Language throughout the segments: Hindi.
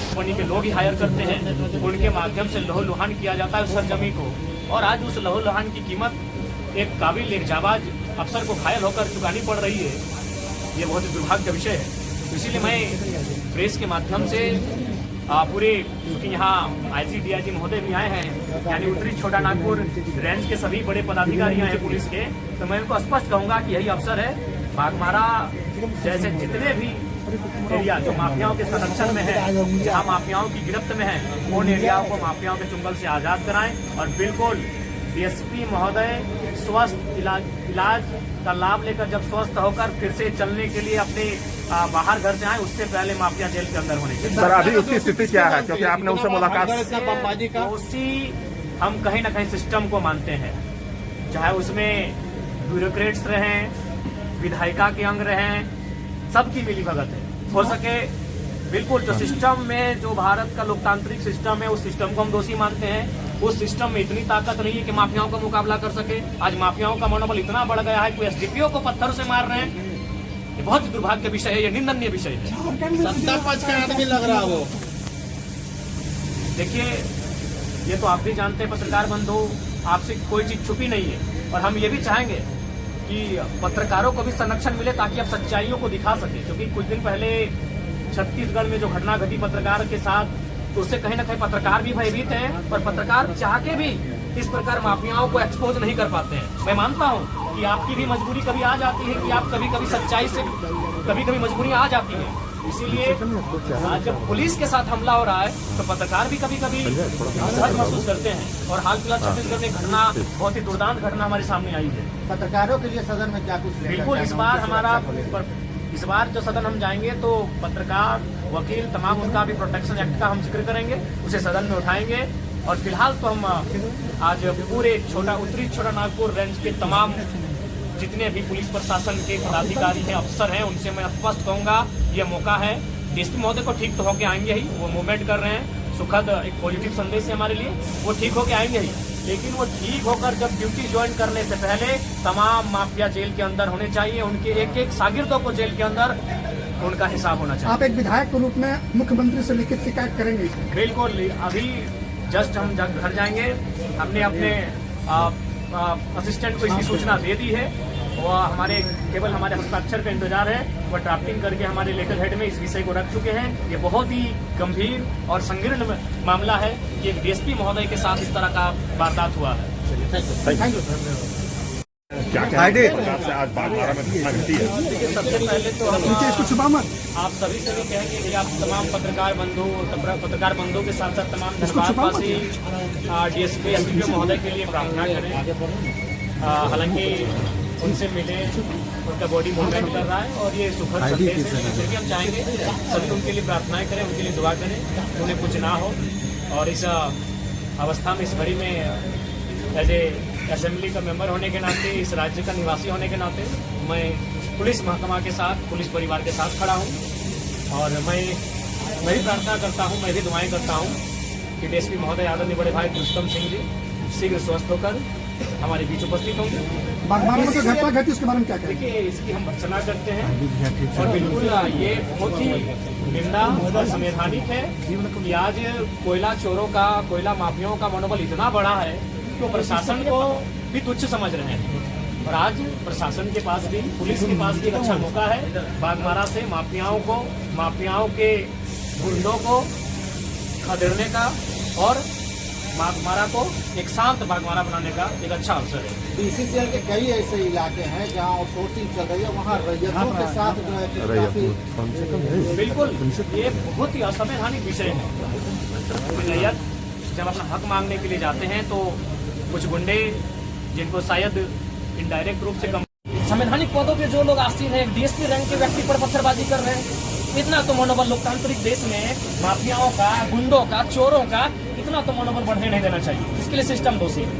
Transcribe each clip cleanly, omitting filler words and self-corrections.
कंपनी के लोग ही हायर करते हैं, उनके माध्यम से लहूलुहान किया जाता है उस सरजमी को। और आज उस लहूलुहान की कीमत एक काबिल एक जाबाज अफसर को घायल होकर चुकानी पड़ रही है। ये बहुत ही दुर्भाग्य का विषय है। इसीलिए मैं प्रेस के माध्यम से पूरे, क्योंकि यहाँ आईजी डीआईजी महोदय भी आए हैं, यानी उत्तरी छोटा नागपुर रेंज के सभी बड़े पदाधिकारी आए हैं पुलिस के, तो मैं उनको स्पष्ट कहूंगा कि यही अवसर है। बाघमारा जैसे जितने भी एरिया जो माफियाओं के संरक्षण में है, जहाँ माफियाओं की गिरफ्त में है, उन एरियाओं को माफियाओं के चुंगल से आजाद कराएं। और बिल्कुल डीएसपी महोदय स्वस्थ इलाज का लाभ लेकर जब स्वस्थ होकर फिर से चलने के लिए अपने बाहर घर से आए, उससे पहले माफिया जेल के अंदर होने चाहिए। सर अभी उसकी स्थिति क्या है, क्योंकि आपने उससे मुलाकात? उसी हम कहीं ना कहीं सिस्टम को मानते हैं, चाहे उसमें ब्यूरोक्रेट्स रहें, विधायिका के अंग रहें, सबकी मिली भगत है। हो सके बिल्कुल जो सिस्टम में, जो भारत का लोकतांत्रिक सिस्टम है, उस सिस्टम को हम दोषी मानते हैं। उस सिस्टम में इतनी ताकत नहीं है कि माफियाओं का मुकाबला कर सके। आज माफियाओं का मनोबल इतना बढ़ गया है, कोई एसडीपीओ को पत्थर से मार रहे हैं। ये बहुत ही दुर्भाग्य विषय है, ये निंदनीय विषय है। सत्ता पक्ष का आदमी लग रहा वो। देखिए, ये तो आप भी जानते हैं पत्रकार बंधु, आपसे कोई चीज छुपी नहीं है। और हम ये भी चाहेंगे कि पत्रकारों को भी संरक्षण मिले, ताकि आप सच्चाइयों को दिखा सके। क्योंकि कुछ दिन पहले छत्तीसगढ़ में जो घटना घटी पत्रकार के साथ, तो उससे कहीं ना कहीं पत्रकार भी भयभीत हैं, और पत्रकार चाह के भी इस प्रकार माफियाओं को एक्सपोज नहीं कर पाते हैं। मैं मानता हूं कि आपकी भी मजबूरी कभी आ जाती है कि आप कभी कभी सच्चाई से कभी मजबूरी आ जाती है। इसीलिए आज जब पुलिस के साथ हमला हो रहा है, तो पत्रकार भी कभी असहज महसूस करते हैं। और हाल फिलहाल छत्तीसगढ़ में घटना, बहुत ही दुर्दांत घटना हमारे सामने आई है। पत्रकारों के लिए सदन में क्या कुछ बिल्कुल इस बार जो सदन हम जाएंगे, तो पत्रकार, वकील, तमाम उनका भी प्रोटेक्शन एक्ट का हम जिक्र करेंगे, उसे सदन में उठाएंगे। और फिलहाल तो हम आज पूरे उत्तरी छोटा नागपुर रेंज के तमाम जितने भी पुलिस प्रशासन के पदाधिकारी हैं, अफसर हैं, उनसे मैं स्पष्ट कहूंगा, ये मौका है। डीएसपी महोदय को ठीक तो होके आएंगे ही, वो मूवमेंट कर रहे हैं, सुखद एक पॉजिटिव संदेश है हमारे लिए, वो ठीक होके आएंगे ही। लेकिन वो ठीक होकर जब ड्यूटी ज्वाइन करने से पहले तमाम माफिया जेल के अंदर होने चाहिए। उनके एक एक शागिर्दों को जेल के अंदर उनका हिसाब होना चाहिए। आप एक विधायक के रूप में मुख्यमंत्री से लिखित शिकायत करेंगे? बिल्कुल, अभी जस्ट हम घर जाएंगे, हमने अपने असिस्टेंट को इसकी सूचना दे दी है। वह केवल हमारे हस्ताक्षर का इंतजार है। वह ड्राफ्टिंग करके हमारे लेटर हेड में इस विषय को रख चुके हैं। ये बहुत ही गंभीर और संकीर्ण मामला है कि एक डीएसपी महोदय के साथ इस तरह का वारदात हुआ है। Thank you. क्या से आज बाघमारा में घटना घटी है? सबसे पहले तो हम आप सभी से भी कहेंगे कि आप तमाम पत्रकार बंधुओं के साथ साथ तमाम धनबादवासी डीएसपी एसडीपीओ महोदय के लिए प्रार्थना करें। हालांकि उनसे मिले, उनका बॉडी मूवमेंट कर रहा है और ये सुखद संदेश है। फिर भी हम चाहेंगे सभी उनके लिए प्रार्थनाएं करें, उनके लिए दुआ करें, उन्हें कुछ ना हो। और इस अवस्था में, इस घड़ी में एज ए असेंबली का मेंबर होने के नाते, इस राज्य का निवासी होने के नाते, मैं पुलिस महकमा के साथ, पुलिस परिवार के साथ खड़ा हूँ। और मैं भी प्रार्थना करता हूँ, मैं भी दुआएं करता हूँ कि डीएसपी महोदय आदरणीय बड़े भाई पुरुषोत्तम सिंह जी शीघ्र स्वस्थ होकर हमारे बीच उपस्थित होंगे। बाघमारा में जो घटना घटी उसके बारे में क्या कहेंगे? देखिए, इसकी हम भर्त्सना करते हैं और बिल्कुल ये बहुत ही निंदा और संवैधानिक है कि आज कोयला चोरों का, कोयला माफियाओं का मनोबल इतना बड़ा है तो प्रशासन को भी तुच्छ समझ रहे हैं। और आज प्रशासन के पास भी, पुलिस के पास भी एक अच्छा मौका है बाघमारा से माफियाओं के गुंडों को खदेड़ने का और बाघमारा को एक शांत बाघमारा बनाने का एक अच्छा अवसर है। बीसीसीएल के कई ऐसे इलाके हैं जहां आउटसोर्सिंग चल रही है, वहां रैयतों के साथ जो है काफी। बिल्कुल, ये बहुत ही असंवैधानिक विषय है। रैयत जब अपना हक मांगने के लिए जाते हैं तो कुछ गुंडे, जिनको शायद इनडायरेक्ट रूप से संवैधानिक पदों पे जो लोग आसीन हैं, डीएसपी रैंक के व्यक्ति पर पत्थरबाजी कर रहे हैं। इतना तो मनोबल लोकतांत्रिक देश में माफियाओं का, गुंडों का, चोरों का इतना तो मनोबल बढ़ने नहीं देना चाहिए। इसके लिए सिस्टम दोषी है।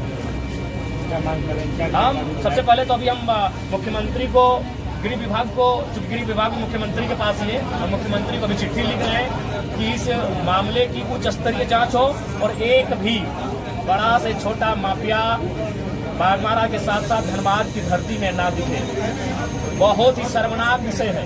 हम सबसे पहले तो अभी हम मुख्यमंत्री को, गृह विभाग को, चूंकि गृह विभाग मुख्यमंत्री के पास ही है, हम मुख्यमंत्री को अभी चिट्ठी लिख रहे हैं कि इस मामले की उच्च स्तरीय जांच हो और एक भी बड़ा से छोटा माफिया बागमारा के साथ साथ धनबाद की धरती में ना दिखे। बहुत ही शर्मनाक विषय है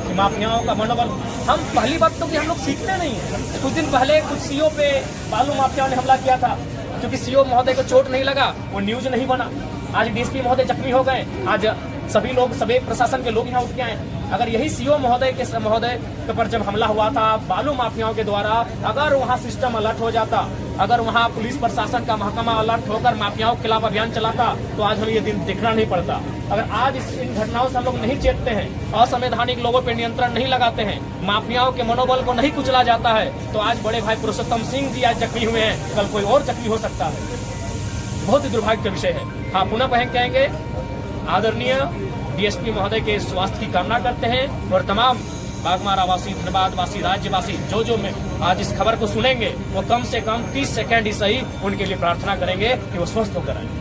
कि माफियाओं का मनोबल। हम पहली बात तो कि हम लोग सीखते नहीं हैं। कुछ दिन पहले कुछ सीओ पे बालू माफियाओं ने हमला किया था, क्योंकि सीओ महोदय को चोट नहीं लगा, वो न्यूज नहीं बना। आज डीएसपी महोदय जख्मी हो गए, आज सभी लोग, सभी प्रशासन के लोग यहाँ उठ के आए। अगर यही सीओ महोदय के पर जब हमला हुआ था बालू माफियाओं के द्वारा, अगर वहाँ सिस्टम अलर्ट हो जाता, अगर वहाँ पुलिस प्रशासन का महकमा अलर्ट होकर माफियाओं के खिलाफ अभियान चलाता, तो आज हमें ये दिन देखना नहीं पड़ता। अगर आज इन घटनाओं से हम लोग नहीं चेतते हैं, असंवैधानिक लोगों पर नियंत्रण नहीं लगाते हैं, माफियाओं के मनोबल को नहीं कुचला जाता है, तो आज बड़े भाई पुरुषोत्तम सिंह जी आज जख्मी हुए हैं, कल कोई और जख्मी हो सकता है। बहुत ही दुर्भाग्य का विषय है। हाँ, पुनः कहेंगे आदरणीय डीएसपी महोदय के स्वास्थ्य की कामना करते हैं, और तमाम बागमारा वासी, धनबाद वासी, राज्यवासी जो में आज इस खबर को सुनेंगे, वो कम से कम 30 सेकंड ही सही उनके लिए प्रार्थना करेंगे कि वो स्वस्थ होकर आए।